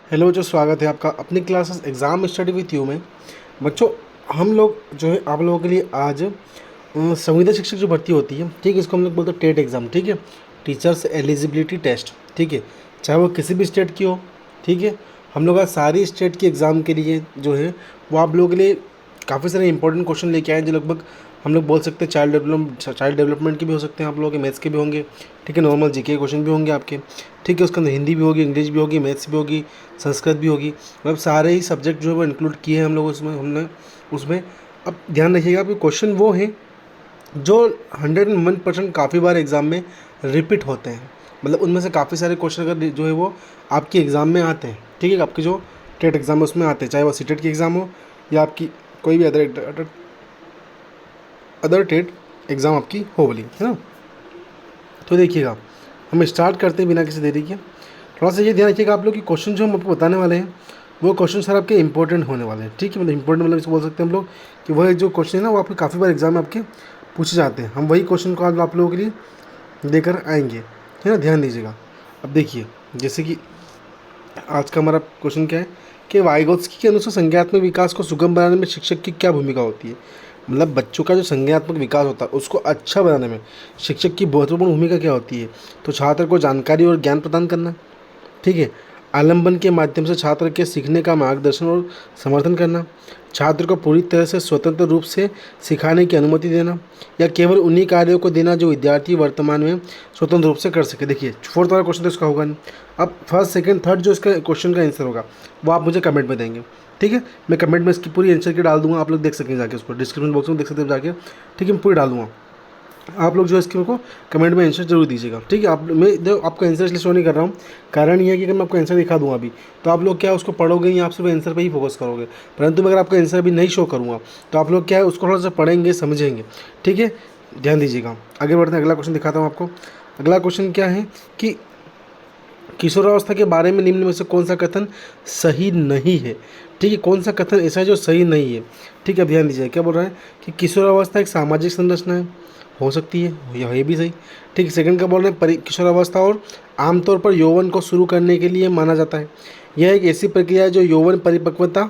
Hello जो स्वागत है आपका अपनी classes exam study with you में। बच्चों, हम लोग जो है आप लोगों के लिए आज संविदा शिक्षक जो भर्ती होती है, ठीक है, इसको हम लोग बोलते हैं टेट एग्ज़ाम, ठीक है, टीचर्स एलिजिबिलिटी टेस्ट, ठीक है, चाहे वो किसी भी स्टेट की हो, ठीक है। हम लोग आज सारी स्टेट की एग्ज़ाम के लिए जो है वो आप लोगों के लिए काफ़ी सारे इंपॉर्टेंट क्वेश्चन लेके आए हैं, जो लगभग हम लोग बोल सकते हैं चाइल्ड डेवलपमेंट के भी हो सकते हैं, आप लोगों के मैथ्स के भी होंगे, ठीक है, नॉर्मल जीके क्वेश्चन भी होंगे आपके, ठीक है। उसके अंदर हिंदी भी होगी, इंग्लिश भी होगी, मैथ्स भी होगी, संस्कृत भी होगी, मतलब सारे ही सब्जेक्ट जो है वो इंक्लूड किए हैं हम लोग उसमें हमने उसमें। अब ध्यान रखिएगा कि क्वेश्चन वो हैं जो 101% काफ़ी बार एग्ज़ाम में रिपीट होते हैं, मतलब उनमें से काफ़ी सारे क्वेश्चन अगर जो है वो आपके एग्ज़ाम में आते हैं, ठीक है, आपके जो टेट एग्ज़ाम है उसमें आते हैं, चाहे वो सीटेट की एग्ज़ाम हो या आपकी कोई भी अदर टेट एग्ज़ाम आपकी हो वाली है ना। तो देखिएगा, हम स्टार्ट करते हैं बिना किसी देरी के। थोड़ा सा ये ध्यान रखिएगा आप लोग कि क्वेश्चन जो हम आपको बताने वाले हैं वो क्वेश्चन सर आपके इंपॉर्टेंट होने वाले हैं, ठीक है, मतलब इंपॉर्टेंट मतलब इसको बोल सकते हैं हम लोग कि वह जो क्वेश्चन है ना वो आपके काफ़ी बार एग्जाम में आपके पूछे जाते हैं। हम वही क्वेश्चन को आज आप लोगों के लिए लेकर आएंगे, है ना, ध्यान दीजिएगा। अब देखिए, जैसे कि आज का हमारा क्वेश्चन क्या है कि वाइगोत्स्की के अनुसार संज्ञानात्मक विकास को सुगम बनाने में शिक्षक की क्या भूमिका होती है। मतलब बच्चों का जो संज्ञानात्मक विकास होता है उसको अच्छा बनाने में शिक्षक की महत्वपूर्ण भूमिका क्या होती है। तो छात्र को जानकारी और ज्ञान प्रदान करना, ठीक है, आलंबन के माध्यम से छात्र के सीखने का मार्गदर्शन और समर्थन करना, छात्र को पूरी तरह से स्वतंत्र रूप से सिखाने की अनुमति देना, या केवल उन्हीं कार्यों को देना जो विद्यार्थी वर्तमान में स्वतंत्र रूप से कर सके। देखिए, फोर्थ वाला क्वेश्चन तो इसका होगा नहीं। अब फर्स्ट सेकंड थर्ड जो इसका क्वेश्चन का आंसर होगा वो आप मुझे कमेंट में देंगे, ठीक है। मैं कमेंट में इसकी पूरी आंसर की डाल दूंगा, आप लोग देख सकेंगे जाके, उसको डिस्क्रिप्शन बॉक्स में देख सकते हैं जाके, ठीक है, मैं पूरी डाल दूंगा। आप लोग जो है इसके को कमेंट में आंसर जरूर दीजिएगा, ठीक है। आप मैं जो आपको आंसर इसलिए शो नहीं कर रहा हूँ, कारण ये है कि अगर मैं आपको आंसर दिखा दूँगा अभी तो आप लोग क्या है उसको पढ़ोगे ही, आप सिर्फ आंसर पे ही फोकस करोगे। परंतु मैं अगर आपका आंसर अभी नहीं शो करूँगा तो आप लोग क्या है उसको थोड़ा सा पढ़ेंगे, समझेंगे, ठीक है। ध्यान दीजिएगा। आगे बढ़ते हैं, अगला क्वेश्चन दिखाता हूँ आपको। अगला क्वेश्चन क्या है कि किशोरावस्था के बारे में निम्न में से कौन सा कथन सही नहीं है, ठीक है, कौन सा कथन ऐसा है जो सही नहीं है, ठीक है। अब ध्यान दीजिए क्या बोल रहा है कि किशोरावस्था एक सामाजिक संरचना है, हो सकती है, यह ये भी सही, ठीक है। सेकंड का बोल रहे हैं किशोरावस्था और आमतौर पर यौवन को शुरू करने के लिए माना जाता है। यह एक ऐसी प्रक्रिया है जो यौवन परिपक्वता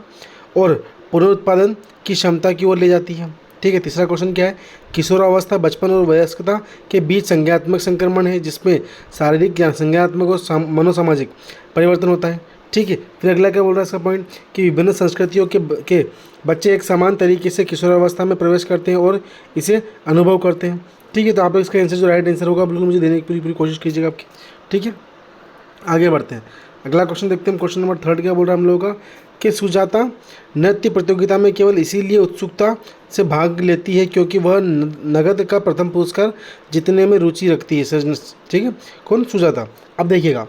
और पुनरुत्पादन की क्षमता की ओर ले जाती है, ठीक है। तीसरा क्वेश्चन क्या है, किशोरावस्था बचपन और वयस्कता के बीच संज्ञानात्मक संक्रमण है जिसमें शारीरिक ज्ञान संज्ञानात्मक और मनोसामाजिक परिवर्तन होता है, ठीक है। फिर अगला क्या बोल रहा है इसका पॉइंट कि विभिन्न संस्कृतियों के बच्चे एक समान तरीके से किशोरावस्था में प्रवेश करते हैं और इसे अनुभव करते हैं, ठीक है। तो आप इसका आंसर जो राइट आंसर होगा बिल्कुल मुझे देने की पूरी पूरी कोशिश कीजिएगा आपकी, ठीक है। आगे बढ़ते हैं, अगला क्वेश्चन देखते हैं। क्वेश्चन नंबर थर्ड क्या बोल रहा है हम लोगों का कि सुजाता नृत्य प्रतियोगिता में केवल इसीलिए उत्सुकता से भाग लेती है क्योंकि वह नगद का प्रथम पुरस्कार जीतने में रुचि रखती है, सर, ठीक है। कौन? सुजाता। अब देखिएगा,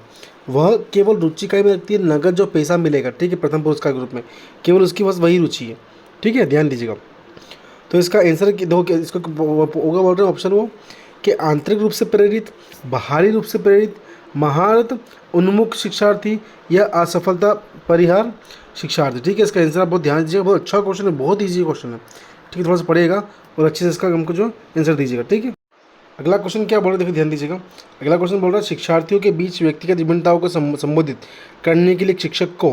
वह केवल रुचि का ही में रखती है, नगद जो पैसा मिलेगा, ठीक है, प्रथम पुरस्कार के रूप में, केवल उसकी बस वही रुचि है, ठीक है, ध्यान दीजिएगा। तो इसका आंसर दो, इसको होगा बोल रहे हैं ऑप्शन वो कि आंतरिक रूप से प्रेरित, बाहरी रूप से प्रेरित, महारत उन्मुख शिक्षार्थी या असफलता परिहार शिक्षार्थी, ठीक है। इसका आंसर आप बहुत ध्यान दीजिएगा, बहुत अच्छा क्वेश्चन है, बहुत ईजी क्वेश्चन है, ठीक है। थोड़ा सा पढ़िएगा और अच्छे से इसका हमको जो आंसर दीजिएगा, ठीक है। अगला क्वेश्चन क्या बोल रहे हैं, देखिए ध्यान दीजिएगा। अगला क्वेश्चन बोल रहा है शिक्षार्थियों के बीच व्यक्तिगत विभिन्नताओं को संबोधित करने के लिए शिक्षक को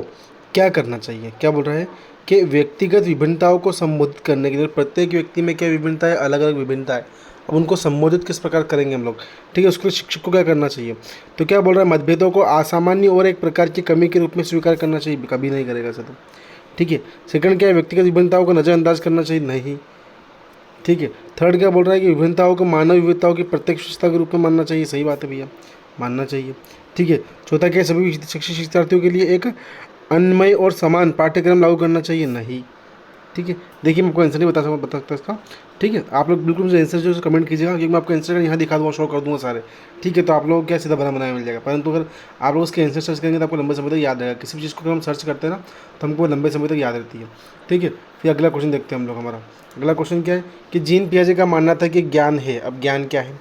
क्या करना चाहिए। क्या बोल रहा है कि व्यक्तिगत विभिन्नताओं को संबोधित करने के लिए प्रत्येक व्यक्ति में क्या विभिन्नता है, अलग अलग विभिन्नता है, अब उनको संबोधित किस प्रकार करेंगे हम लोग, ठीक है, उसके लिए शिक्षक को क्या करना चाहिए। तो क्या बोल रहा है मतभेदों को असामान्य और एक प्रकार की कमी के रूप में स्वीकार करना चाहिए, कभी नहीं करेगा ऐसा तो, ठीक है। सेकंड क्या है, व्यक्तिगत विभिन्नताओं को नज़रअंदाज करना चाहिए, नहीं, ठीक है। थर्ड क्या बोल रहा है कि विभिन्नताओं को मानव विविधताओं की प्रत्येक विशेषता के रूप में मानना चाहिए, सही बात है भैया, मानना चाहिए, ठीक है। चौथा क्या है, सभी शिक्षक शिक्षार्थियों के लिए एक अन्वय और समान पाठ्यक्रम लागू करना चाहिए, नहीं, ठीक है। देखिए मैं आपको आंसर नहीं बता सकता इसका, ठीक है। आप लोग बिल्कुल मुझे आंसर जो है कमेंट कीजिएगा क्योंकि मैं आपको आंसर यहाँ दिखा दूँगा, शो कर दूँगा सारे, ठीक है। तो आप लोग क्या सीधा बना बनाया मिल जाएगा, परंतु अगर आप लोग उसके आंसर सर्च करेंगे तो आपको लंबे समय तक याद रहेगा। किसी भी चीज़ को अगर हम सर्च करते हैं ना तो हमको लंबे समय तक याद रहती है, ठीक है। फिर अगला क्वेश्चन देखते हैं हम लोग। हमारा अगला क्वेश्चन क्या है कि जीन पियाजे का मानना था कि ज्ञान है। अब ज्ञान क्या है,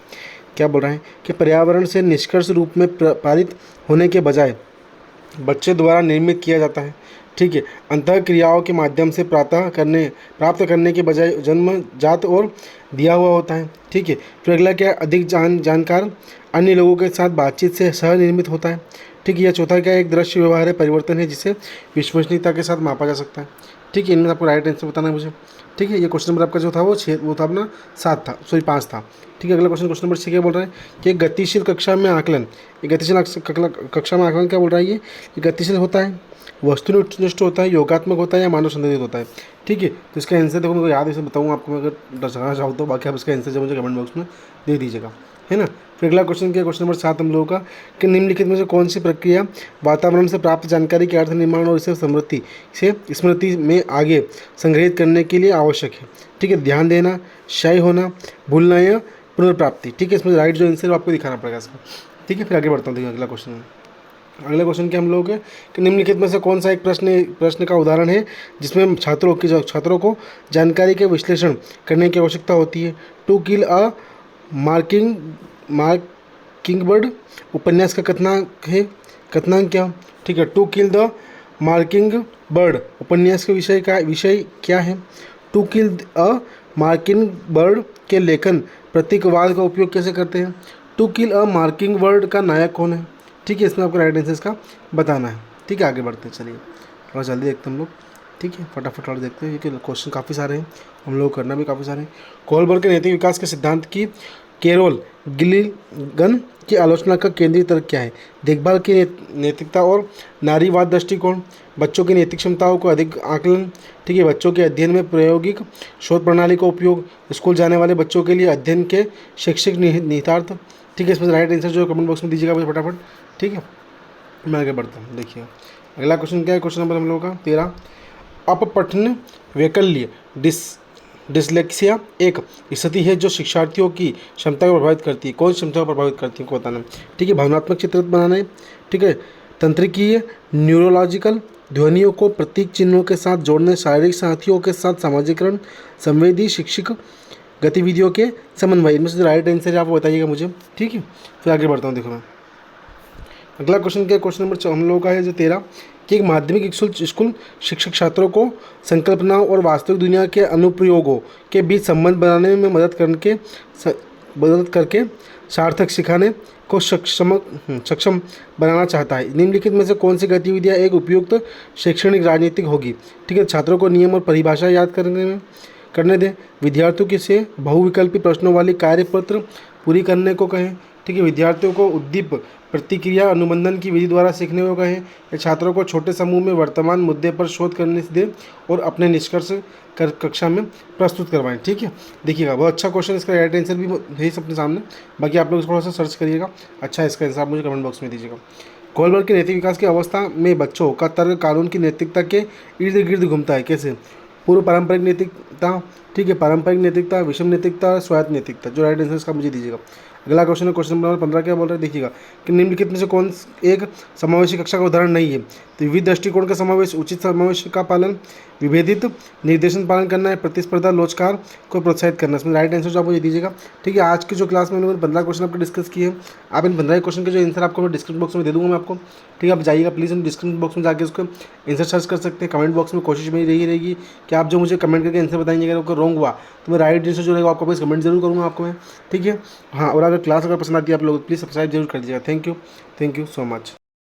क्या बोल रहे हैं कि पर्यावरण से निष्कर्ष रूप में पारित होने के बजाय बच्चे द्वारा निर्मित किया जाता है, ठीक है। अंतः क्रियाओं के माध्यम से प्राप्त करने के बजाय जन्मजात और दिया हुआ होता है, ठीक है। फिर अगला क्या है, अधिक जानकार अन्य लोगों के साथ बातचीत से सह निर्मित होता है, ठीक है। यह चौथा क्या है, एक दृश्य व्यवहार है, परिवर्तन है जिसे विश्वसनीयता के साथ मापा जा सकता है। ठीक है, इनमें आपको राइट आंसर बताना है मुझे। ठीक है, ये क्वेश्चन नंबर आपका जो था वो था अपना 7 था, सॉरी 5 था। ठीक है, अगला क्वेश्चन नंबर 6 क्या बोल रहा है कि एक गतिशील कक्षा में आकलन, एक गतिशील कक्षा में आकलन क्या बोल रहा है ये गतिशील होता है, वस्तुनिष्ठ होता है, योगात्मक होता है या मानव संबंधित होता है। ठीक है, तो इसका आंसर देखो मुझे याद है, इसे बताऊँ आपको मैं अगर दर्शाना चाहूँ तो, बाकी आप इसका आंसर जो मुझे कमेंट बॉक्स में दे दीजिएगा, है ना। फिर अगला क्वेश्चन क्या, क्वेश्चन नंबर 7 हम लोगों का कि निम्नलिखित में से कौन सी प्रक्रिया वातावरण से प्राप्त जानकारी के अर्थ निर्माण और इसे स्मृति में आगे संग्रहित करने के लिए आवश्यक है। ठीक है, ध्यान देना, क्षय होना, भूलना या पुनर्प्राप्ति। ठीक है, इसमें राइट जो आंसर आपको दिखाना पड़ेगा इसका। ठीक है, फिर आगे बढ़ता हूँ। देखिए अगला क्वेश्चन क्या हम लोग है कि निम्नलिखित में से कौन सा एक प्रश्न का उदाहरण है जिसमें छात्रों को जानकारी के विश्लेषण करने की आवश्यकता होती है। To kill a mocking bird उपन्यास का कथनांक क्या। ठीक है, to kill the mocking bird उपन्यास के विषय क्या है। To kill a mocking bird के लेखन प्रतीकवाद का उपयोग कैसे करते हैं। To kill a mocking bird का नायक कौन है। ठीक है, इसमें आपको राइट आंसर का बताना है। ठीक है, आगे बढ़ते हैं, चलिए थोड़ा जल्दी देखते हैं हम लोग। ठीक है, फटाफट और देखते हैं क्योंकि क्वेश्चन काफ़ी सारे हैं, हम लोग करना भी काफ़ी सारे हैं। कोहलबर्ग के नैतिक विकास के सिद्धांत की कैरोल गिलिगन की आलोचना का केंद्रीय तर्क क्या है। देखभाल की नैतिकता और नारीवाद दृष्टिकोण, बच्चों की नैतिक क्षमताओं को अधिक आकलन। ठीक है, बच्चों के अध्ययन में प्रायोगिक शोध प्रणाली का उपयोग, स्कूल जाने वाले बच्चों के लिए अध्ययन के शैक्षिक निहितार्थ। ठीक है, इसमें राइट आंसर जो कमेंट बॉक्स में दीजिएगा मुझे फटाफट। ठीक है, मैं आगे बढ़ता हूँ। देखिए अगला क्वेश्चन क्या है, क्वेश्चन नंबर हम लोगों का 13। अपपठन वैकल्य डिसलेक्सिया एक स्थिति है जो शिक्षार्थियों की क्षमता को प्रभावित करती है। कौन सी क्षमता को प्रभावित करती है को बताना है। ठीक है, भावनात्मक चित्र बनाना है। ठीक है, तंत्रिकीय न्यूरोलॉजिकल, ध्वनियों को प्रतीक चिन्हों के साथ जोड़ने, शारीरिक साथियों के साथ सामाजिकरण, संवेदी शिक्षक गतिविधियों के समन्वय। इनमें से राइट आंसर है, आप बताइएगा मुझे। ठीक है, फिर आगे बढ़ता हूँ। देखो मैं अगला क्वेश्चन क्या, क्वेश्चन नंबर हम लोगों का है जो 13 कि एक माध्यमिक स्कूल शिक्षक छात्रों को संकल्पनाओं और वास्तविक दुनिया के अनुप्रयोगों के बीच संबंध बनाने में मदद करके सार्थक सिखाने को सक्षम बनाना चाहता है। निम्नलिखित में से कौन सी गतिविधियाँ एक उपयुक्त शैक्षणिक राजनीतिक होगी। ठीक है, छात्रों को नियम और परिभाषा याद करने दें, विद्यार्थियों के से बहुविकल्पी प्रश्नों वाली कार्यपत्र पूरी करने को कहें। ठीक है, विद्यार्थियों को उद्दीप प्रतिक्रिया अनुबंधन की विधि द्वारा सीखने को कहें, या छात्रों को छोटे समूह में वर्तमान मुद्दे पर शोध करने से दें और अपने निष्कर्ष कक्षा में प्रस्तुत करवाएं। ठीक है, देखिएगा बहुत अच्छा क्वेश्चन, इसका राइट आंसर भी है अपने सामने, बाकी आप लोग थोड़ा सा सर्च करिएगा। अच्छा, इसका आंसर आप मुझे कमेंट बॉक्स में दीजिएगा। कोहलबर्ग के नैतिक विकास की अवस्था में बच्चों का तर्क कानून की नैतिकता के इर्द गिर्द घूमता है। कैसे, पूर्व पारंपरिक नैतिकता, ठीक है, पारंपरिक नैतिकता, विषम नैतिकता, स्वायत्त नैतिकता। जो राइट आंसर इसका मुझे दीजिएगा। अगला क्वेश्चन है क्वेश्चन नंबर 15 क्या बोल रहा है, देखिएगा कि निम्नलिखित में से कौन एक समावेशी कक्षा का उदाहरण नहीं है। तो विविध दृष्टिकोण का समावेश, उचित समावेश का पालन, विभेदित निर्देशन पालन करना है, प्रतिस्पर्धा लोचकार को प्रोत्साहित करना। इसमें राइट आंसर जो आप मुझे दीजिएगा। ठीक है, आज की जो क्लास में मैंने 15 क्वेश्चन आपको डिस्कस किए हैं, आप इन 15 क्वेश्चन के जो आंसर आपको डिस्क्रिप्शन बॉक्स में दे दूँगा मैं आपको। ठीक है, आप जाइएगा प्लीज़ इन डिस्क्रिप्शन बॉक्स में जाकर उसको आंसर सर्च कर सकते हैं। कमेंट बॉक्स में कोशिश मेरी रही रहेगी कि आप जो मुझे कमेंट करके आंसर बताएंगे, अगर आपको रॉन्ग हुआ तो मैं राइट आंसर जो रहेगा आपको प्लीज़ कमेंट जरूर करूँगा आपको मैं। ठीक है, हाँ, और अगर क्लास अगर पसंद आती है आप लोग प्लीज़ सब्सक्राइब जरूर कर दीजिएगा। Thank you so much.